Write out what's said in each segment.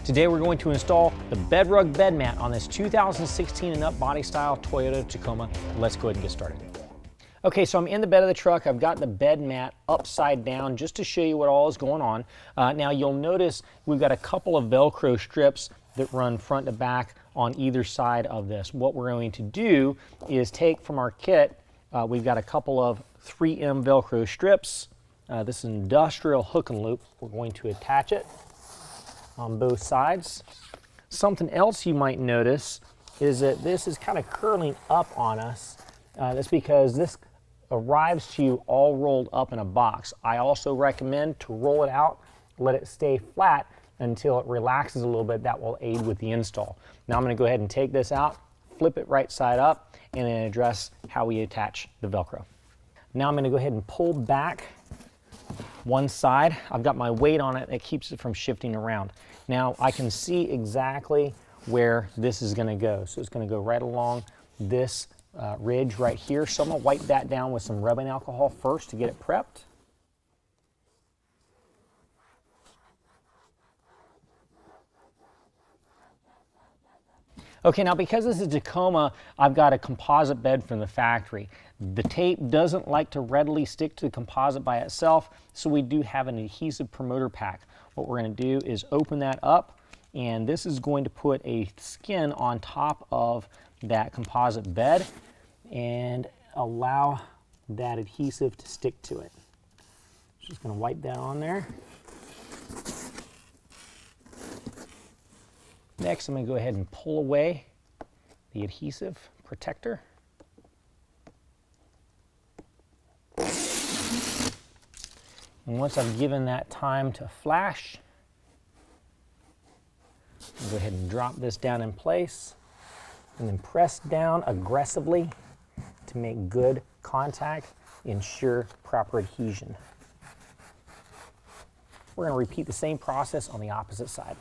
Today we're going to install the BedRug bed mat on this 2016 and up body style Toyota Tacoma. Let's go ahead and get started. Okay, so I'm in the bed of the truck. I've got the bed mat upside down just to show you what all is going on. Now you'll notice we've got a couple of Velcro strips that run front to back on either side of this. What we're going to do is take from our kit, we've got a couple of 3M Velcro strips. This is an industrial hook and loop. We're going to attach it on both sides. Something else you might notice is that this is kind of curling up on us. That's because this arrives to you all rolled up in a box. I also recommend to roll it out, let it stay flat until it relaxes a little bit. That will aid with the install. Now I'm going to go ahead and take this out, flip it right side up, and then address how we attach the Velcro. Now I'm going to go ahead and pull back one side. I've got my weight on it that keeps it from shifting around. Now I can see exactly where this is going to go. So it's going to go right along this ridge right here. So I'm going to wipe that down with some rubbing alcohol first to get it prepped. Okay, now because this is Tacoma, I've got a composite bed from the factory. The tape doesn't like to readily stick to the composite by itself, so we do have an adhesive promoter pack. What we're going to do is open that up, and this is going to put a skin on top of that composite bed and allow that adhesive to stick to it. Just going to wipe that on there. Next, I'm going to go ahead and pull away the adhesive protector. And once I've given that time to flash, I'll go ahead and drop this down in place and then press down aggressively to make good contact, ensure proper adhesion. We're going to repeat the same process on the opposite side.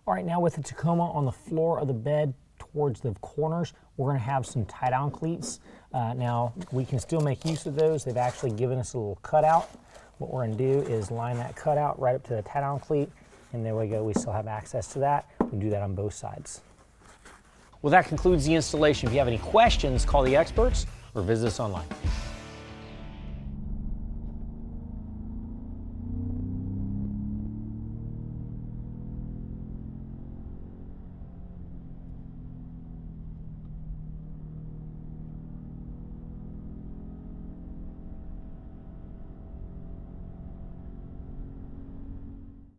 All right, now with the Tacoma on the floor of the bed towards the corners, we're going to have some tie-down cleats. Now, we can still make use of those. They've actually given us a little cutout. What we're going to do is line that cutout right up to the tie-down cleat, and there we go. We still have access to that. We can do that on both sides. Well, that concludes the installation. If you have any questions, call the experts or visit us online.